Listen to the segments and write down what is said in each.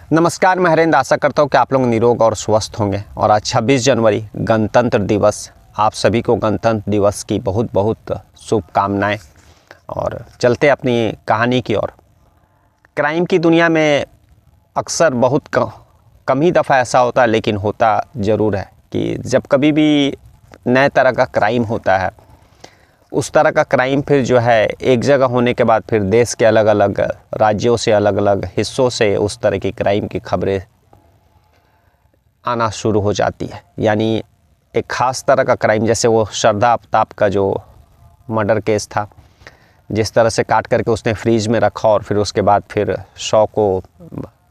नमस्कार, मैं हरेंद्र। आशा करता हूँ कि आप लोग निरोग और स्वस्थ होंगे। और आज 26 जनवरी गणतंत्र दिवस, आप सभी को गणतंत्र दिवस की बहुत बहुत शुभकामनाएं। और चलते अपनी कहानी की ओर। क्राइम की दुनिया में अक्सर बहुत कम ही दफ़ा ऐसा होता है, लेकिन होता ज़रूर है कि जब कभी भी नए तरह का क्राइम होता है, उस तरह का क्राइम फिर जो है एक जगह होने के बाद फिर देश के अलग अलग राज्यों से, अलग अलग हिस्सों से उस तरह की क्राइम की खबरें आना शुरू हो जाती है। यानी एक ख़ास तरह का क्राइम, जैसे वो श्रद्धा आफ्ताब का जो मर्डर केस था, जिस तरह से काट करके उसने फ्रीज में रखा और फिर उसके बाद फिर शव को,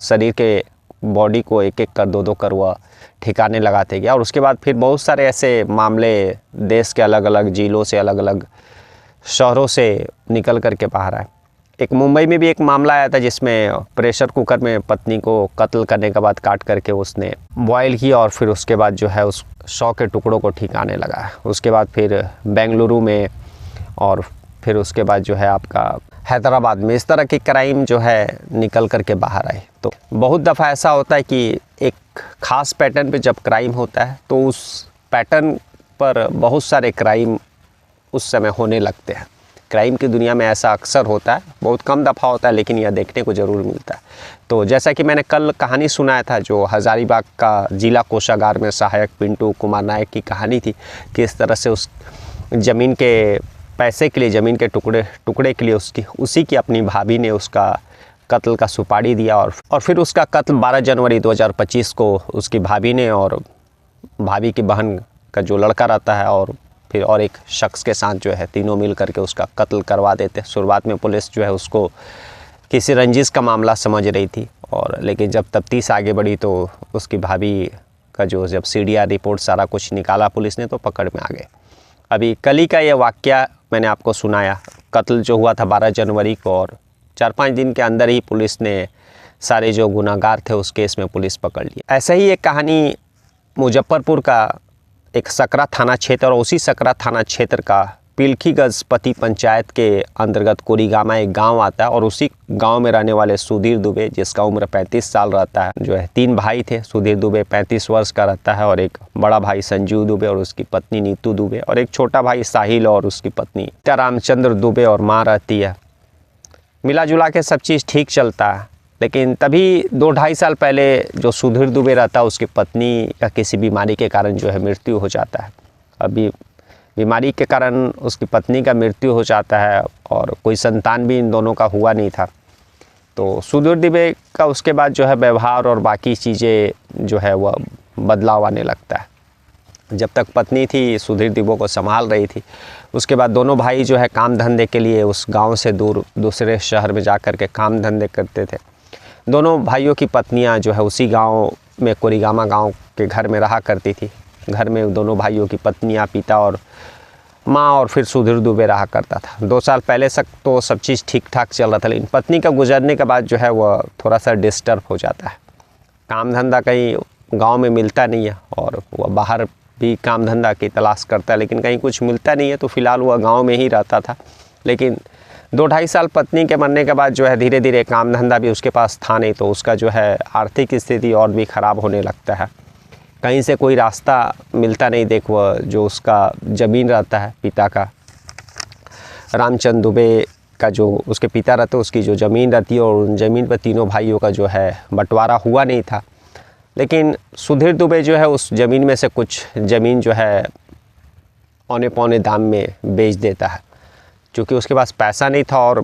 शरीर के बॉडी को एक एक कर, दो दो कर वह ठिकाने लगाते गया। और उसके बाद फिर बहुत सारे ऐसे मामले देश के अलग अलग जिलों से, अलग अलग शहरों से निकल करके बाहर आए। एक मुंबई में भी एक मामला आया था जिसमें प्रेशर कुकर में पत्नी को कत्ल करने के बाद काट करके उसने बॉयल किया और फिर उसके बाद जो है उस शव के टुकड़ों को ठिकाने लगाया। उसके बाद फिर बेंगलुरु में और फिर उसके बाद जो है आपका हैदराबाद में इस तरह की क्राइम जो है निकल करके बाहर आए। तो बहुत दफ़ा ऐसा होता है कि एक ख़ास पैटर्न पे जब क्राइम होता है तो उस पैटर्न पर बहुत सारे क्राइम उस समय होने लगते हैं। क्राइम की दुनिया में ऐसा अक्सर होता है, बहुत कम दफ़ा होता है, लेकिन यह देखने को ज़रूर मिलता है। तो जैसा कि मैंने कल कहानी सुनाया था, जो हज़ारीबाग का जिला कोषागार में सहायक पिंटू कुमार नायक की कहानी थी, कि इस तरह से उस ज़मीन के पैसे के लिए, ज़मीन के टुकड़े के लिए उसी की अपनी भाभी ने उसका कत्ल का सुपारी दिया और फिर उसका कत्ल 12 जनवरी 2025 को उसकी भाभी ने और भाभी की बहन का जो लड़का रहता है और फिर और एक शख्स के साथ जो है तीनों मिल करके उसका कत्ल करवा देते। शुरुआत में पुलिस जो है उसको किसी रंजिश का मामला समझ रही थी, और लेकिन जब तफ्तीश आगे बढ़ी तो उसकी भाभी का जो जब CDR रिपोर्ट सारा कुछ निकाला पुलिस ने, तो पकड़ में आ गए। अभी कल ही का ये वाक़या मैंने आपको सुनाया। कत्ल जो हुआ था 12 जनवरी को, और 4-5 दिन के अंदर ही पुलिस ने सारे जो गुनाहगार थे उस केस में पुलिस पकड़ लिया। ऐसे ही एक कहानी मुजफ्फरपुर का एक सकरा थाना क्षेत्र, और उसी सकरा थाना क्षेत्र का पिलखीगंज पति पंचायत के अंतर्गत कोरीगामा एक गांव आता है, और उसी गांव में रहने वाले सुधीर दुबे, जिसका उम्र 35 साल रहता है, जो है 3 भाई थे। सुधीर दुबे 35 वर्ष का रहता है, और एक बड़ा भाई संजीव दुबे और उसकी पत्नी नीतू दुबे, और एक छोटा भाई साहिल और उसकी पत्नी रामचंद्र दुबे और माँ रहती है। मिला जुला के सब चीज़ ठीक चलता है, लेकिन तभी 2-2.5 साल पहले जो सुधीर दुबे रहता है, उसकी पत्नी का किसी बीमारी के कारण जो है मृत्यु हो जाता है। अभी बीमारी के कारण उसकी पत्नी का मृत्यु हो जाता है और कोई संतान भी इन दोनों का हुआ नहीं था। तो सुधीर दुबे का उसके बाद जो है व्यवहार और बाकी चीज़ें जो है वह बदलाव आने लगता है। जब तक पत्नी थी सुधीर दुबे को संभाल रही थी, उसके बाद दोनों भाई जो है काम धंधे के लिए उस गांव से दूर दूसरे शहर में जा कर के काम धंधे करते थे। दोनों भाइयों की पत्नियां जो है उसी गांव में, कोरीगामा गांव के घर में रहा करती थी। घर में दोनों भाइयों की पत्नियां, पिता और माँ और फिर सुधीर दुबे रहा करता था। 2 साल पहले तक तो सब चीज़ ठीक ठाक चल रहा था, लेकिन पत्नी का गुजरने के बाद जो है वह थोड़ा सा डिस्टर्ब हो जाता है। काम धंधा कहीं गाँव में मिलता नहीं है, और वह बाहर भी काम धंधा की तलाश करता है, लेकिन कहीं कुछ मिलता नहीं है। तो फिलहाल वह गांव में ही रहता था, लेकिन 2-2.5 साल पत्नी के मरने के बाद जो है धीरे धीरे काम धंधा भी उसके पास था नहीं, तो उसका जो है आर्थिक स्थिति और भी ख़राब होने लगता है। कहीं से कोई रास्ता मिलता नहीं। देख, वह जो उसका ज़मीन रहता है पिता का, रामचंद्र दुबे का जो उसके पिता रहते, उसकी जो ज़मीन रहती है, और उन ज़मीन पर तीनों भाइयों का जो है बंटवारा हुआ नहीं था। लेकिन सुधीर दुबे जो है उस ज़मीन में से कुछ ज़मीन जो है औने पौने दाम में बेच देता है, क्योंकि उसके पास पैसा नहीं था और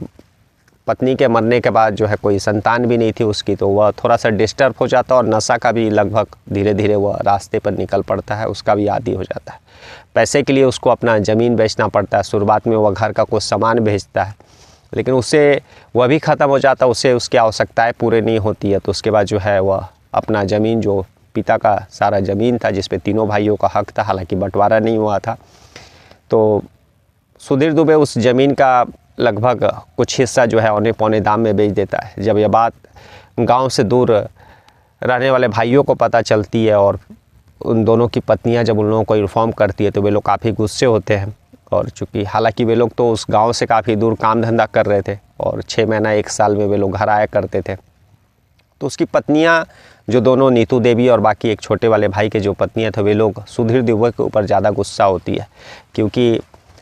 पत्नी के मरने के बाद जो है कोई संतान भी नहीं थी उसकी। तो वह थोड़ा सा डिस्टर्ब हो जाता है, और नशा का भी लगभग धीरे धीरे वह रास्ते पर निकल पड़ता है, उसका भी आदी हो जाता है। पैसे के लिए उसको अपना ज़मीन बेचना पड़ता है। शुरुआत में वह घर का कुछ सामान बेचता है, लेकिन उससे वह भी ख़त्म हो जाता है, उससे उसकी आवश्यकताएँ पूरी नहीं होती है। तो उसके बाद जो है वह अपना ज़मीन, जो पिता का सारा ज़मीन था जिस पे तीनों भाइयों का हक था, हालांकि बंटवारा नहीं हुआ था, तो सुधीर दुबे उस ज़मीन का लगभग कुछ हिस्सा जो है औने पौने दाम में बेच देता है। जब यह बात गांव से दूर रहने वाले भाइयों को पता चलती है, और उन दोनों की पत्नियां जब उन लोगों को इन्फॉर्म करती है, तो वे लोग काफ़ी गुस्से होते हैं। और चूँकि हालांकि वे लोग तो उस गांव से काफ़ी दूर काम धंधा कर रहे थे, और 6 महीना 1 साल में वे लोग घर आया करते थे, तो उसकी पत्नियां जो दोनों नीतू देवी और बाकी एक छोटे वाले भाई के जो पत्नियां थे, वे लोग सुधीर दुबे के ऊपर ज़्यादा गुस्सा होती है, क्योंकि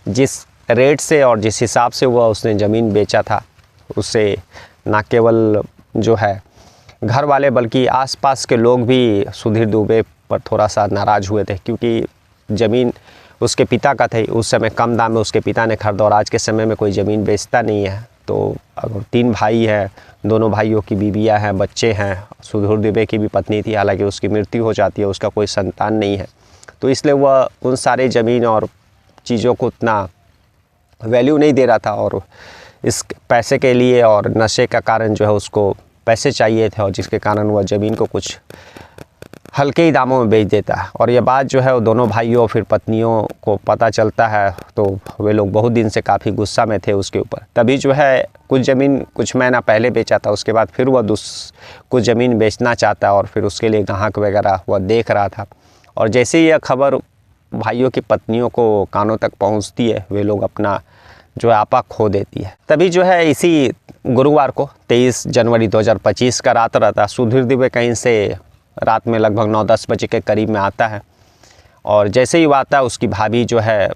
जिस रेट से और जिस हिसाब से वह उसने ज़मीन बेचा था, उससे ना केवल जो है घर वाले बल्कि आसपास के लोग भी सुधीर दुबे पर थोड़ा सा नाराज़ हुए थे, क्योंकि ज़मीन उसके पिता का था। उस समय कम दाम में उसके पिता ने खरीदा और आज के समय में कोई ज़मीन बेचता नहीं है। तो अगर 3 भाई हैं, दोनों भाइयों की बीवियां हैं, बच्चे हैं, सुधीर दुबे की भी पत्नी थी, हालांकि उसकी मृत्यु हो जाती है, उसका कोई संतान नहीं है, तो इसलिए वह उन सारे ज़मीन और चीज़ों को उतना वैल्यू नहीं दे रहा था और इस पैसे के लिए और नशे का कारण जो है उसको पैसे चाहिए थे, और जिसके कारण वह ज़मीन को कुछ हल्के ही दामों में बेच देता है। और यह बात जो है वो दोनों भाइयों फिर पत्नियों को पता चलता है, तो वे लोग बहुत दिन से काफ़ी गुस्सा में थे उसके ऊपर। तभी जो है कुछ ज़मीन कुछ महीना पहले बेचा था, उसके बाद फिर वह कुछ ज़मीन बेचना चाहता है और फिर उसके लिए ग्राहक वगैरह वह देख रहा था। और जैसे ही यह खबर भाइयों की पत्नियों को कानों तक पहुँचती है, वे लोग अपना जो है आपा खो देती है। तभी जो है इसी गुरुवार को 23 जनवरी 2025 का रात रहता, सुधीर दुबे कहीं से रात में लगभग 9-10 बजे के करीब में आता है, और जैसे ही वो आता है उसकी भाभी जो है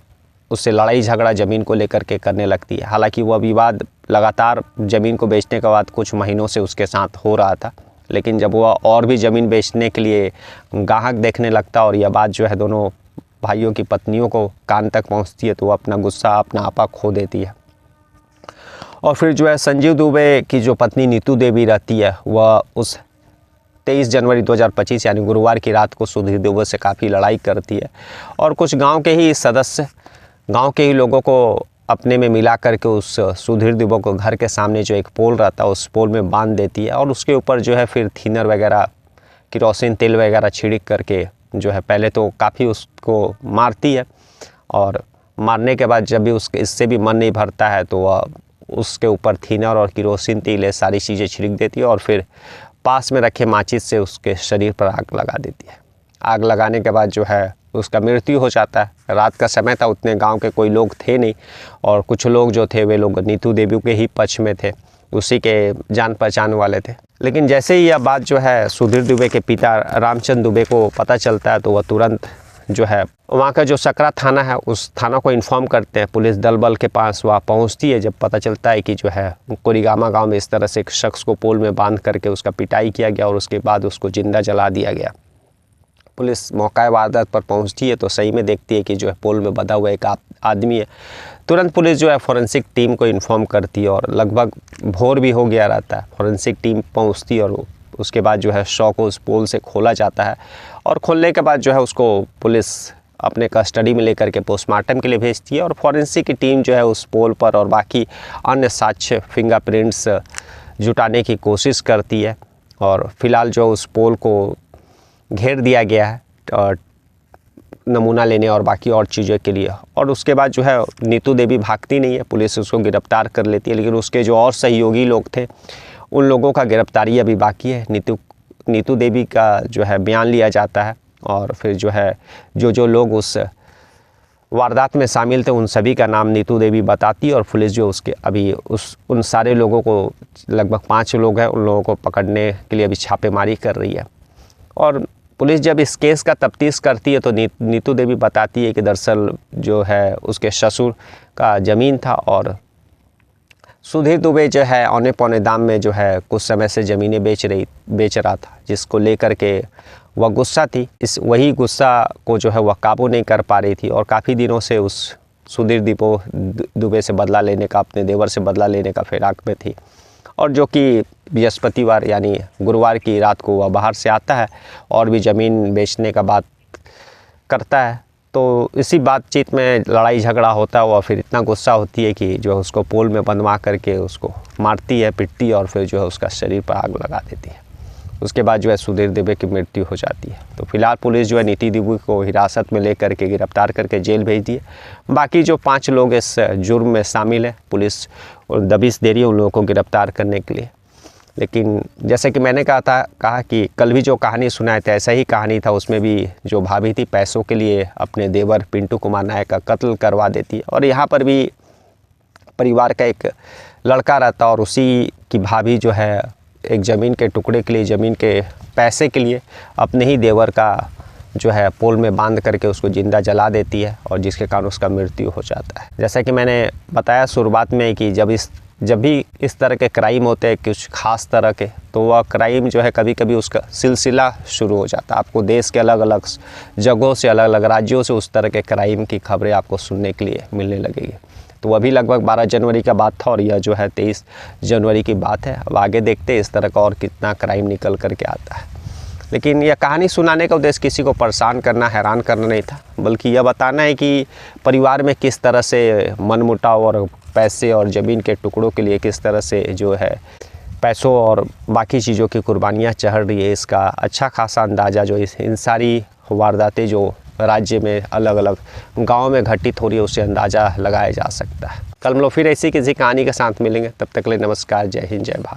उससे लड़ाई झगड़ा ज़मीन को लेकर के करने लगती है। हालांकि वह विवाद लगातार ज़मीन को बेचने के बाद कुछ महीनों से उसके साथ हो रहा था, लेकिन जब वह और भी ज़मीन बेचने के लिए ग्राहक देखने लगता और यह बात जो है दोनों भाइयों की पत्नियों को कान तक पहुंचती है, तो वह अपना गुस्सा अपना आपा खो देती है। और फिर जो है संजीव दुबे की जो पत्नी नीतू देवी रहती है, वह उस 23 जनवरी 2025 यानी गुरुवार की रात को सुधीर दुबे से काफ़ी लड़ाई करती है, और कुछ गांव के ही सदस्य, गांव के ही लोगों को अपने में मिला करके उस सुधीर दुबे को घर के सामने जो एक पोल रहता है उस पोल में बांध देती है, और उसके ऊपर जो है फिर थिनर वगैरह, केरोसिन तेल वगैरह छिड़क करके जो है पहले तो काफ़ी उसको मारती है, और मारने के बाद जब भी उसके इससे भी मन नहीं भरता है तो वह उसके ऊपर थिनर और केरोसिन तेल सारी चीज़ें छिड़क देती है, और फिर पास में रखे माचिस से उसके शरीर पर आग लगा देती है। आग लगाने के बाद जो है उसका मृत्यु हो जाता है। रात का समय था, उतने गांव के कोई लोग थे नहीं, और कुछ लोग जो थे वे लोग नीतू देवी के ही पक्ष में थे, उसी के जान पहचान वाले थे। लेकिन जैसे ही यह बात जो है सुधीर दुबे के पिता रामचंद्र दुबे को पता चलता है, तो वह तुरंत जो है वहाँ का जो सकरा थाना है उस थाना को इन्फॉर्म करते हैं। पुलिस दल बल के पास वहाँ पहुँचती है। जब पता चलता है कि जो है कोरीगामा गांव में इस तरह से एक शख्स को पोल में बांध करके उसका पिटाई किया गया और उसके बाद उसको जिंदा जला दिया गया। पुलिस मौका वारदात पर पहुँचती है तो सही में देखती है कि जो है पोल में बंधा हुआ एक आदमी है। तुरंत पुलिस जो है फॉरेंसिक टीम को इन्फॉर्म करती है, और लगभग भोर भी हो गया रहता है। फॉरेंसिक टीम पहुँचती है और उसके बाद जो है शव को उस पोल से खोला जाता है, और खोलने के बाद जो है उसको पुलिस अपने कस्टडी में लेकर के पोस्टमार्टम के लिए भेजती है। और फॉरेंसिक की टीम जो है उस पोल पर और बाकी अन्य साक्ष्य फिंगरप्रिंट्स जुटाने की कोशिश करती है, और फिलहाल जो उस पोल को घेर दिया गया है और नमूना लेने और बाकी और चीज़ों के लिए। और उसके बाद जो है नीतू देवी भागती नहीं है, पुलिस उसको गिरफ्तार कर लेती है, लेकिन उसके जो और सहयोगी लोग थे उन लोगों का गिरफ्तारी अभी बाकी है। नीतू देवी का जो है बयान लिया जाता है, और फिर जो है जो लोग उस वारदात में शामिल थे उन सभी का नाम नीतू देवी बताती है, और पुलिस जो उसके अभी उन सारे लोगों को, लगभग 5 लोग हैं, उन लोगों को पकड़ने के लिए अभी छापेमारी कर रही है। और पुलिस जब इस केस का तफ्तीश करती है तो नीतू देवी बताती है कि दरअसल जो है उसके ससुर का ज़मीन था, और सुधीर दुबे जो है औने पौने दाम में जो है कुछ समय से ज़मीनें बेच रहा था, जिसको लेकर के वह गुस्सा थी। वही गुस्सा को जो है वह काबू नहीं कर पा रही थी, और काफ़ी दिनों से उस सुधीर दुबे से बदला लेने का, अपने देवर से बदला लेने का फिराक में थी। और जो कि बृहस्पतिवार यानी गुरुवार की रात को वह बाहर से आता है और भी ज़मीन बेचने का बात करता है। तो इसी बातचीत में लड़ाई झगड़ा होता है, और फिर इतना गुस्सा होती है कि जो है उसको पोल में बंधवा करके उसको मारती है, पिटती है, और फिर जो है उसका शरीर पर आग लगा देती है। उसके बाद जो है सुधीर दुबे की मृत्यु हो जाती है। तो फिलहाल पुलिस जो है नीतू देवी को हिरासत में लेकर के गिरफ्तार करके जेल भेज दी है। बाकी जो 5 लोग इस जुर्म में शामिल है, पुलिस दबिश दे रही है उन लोगों को गिरफ्तार करने के लिए। लेकिन जैसे कि मैंने कहा कि कल भी जो कहानी सुनाए थे ऐसा ही कहानी था। उसमें भी जो भाभी थी पैसों के लिए अपने देवर पिंटू कुमार नायक का कत्ल करवा देती है, और यहाँ पर भी परिवार का एक लड़का रहता और उसी की भाभी जो है एक ज़मीन के टुकड़े के लिए, ज़मीन के पैसे के लिए अपने ही देवर का जो है पोल में बांध करके उसको ज़िंदा जला देती है और जिसके कारण उसका मृत्यु हो जाता है। जैसा कि मैंने बताया शुरुआत में कि जब भी इस तरह के क्राइम होते हैं कुछ ख़ास तरह के, तो वह क्राइम जो है कभी कभी उसका सिलसिला शुरू हो जाता है। आपको देश के अलग अलग जगहों से, अलग अलग राज्यों से उस तरह के क्राइम की खबरें आपको सुनने के लिए मिलने लगेगी। तो अभी लगभग 12 जनवरी का बात था और यह जो है 23 जनवरी की बात है। अब आगे देखते हैं इस तरह का और कितना क्राइम निकल करके आता है। लेकिन यह कहानी सुनाने का उद्देश्य किसी को परेशान करना, हैरान करना नहीं था, बल्कि यह बताना है कि परिवार में किस तरह से मनमुटाव और पैसे और ज़मीन के टुकड़ों के लिए किस तरह से जो है पैसों और बाकी चीज़ों की कुर्बानियाँ चढ़ रही है। इसका अच्छा खासा अंदाज़ा जो इन सारी वारदातें जो राज्य में अलग अलग गाँव में घटित हो रही है उससे अंदाज़ा लगाया जा सकता है। कल हम लोग फिर ऐसी किसी कहानी के साथ मिलेंगे। तब तक के लिए नमस्कार, जय हिंद, जय भारत।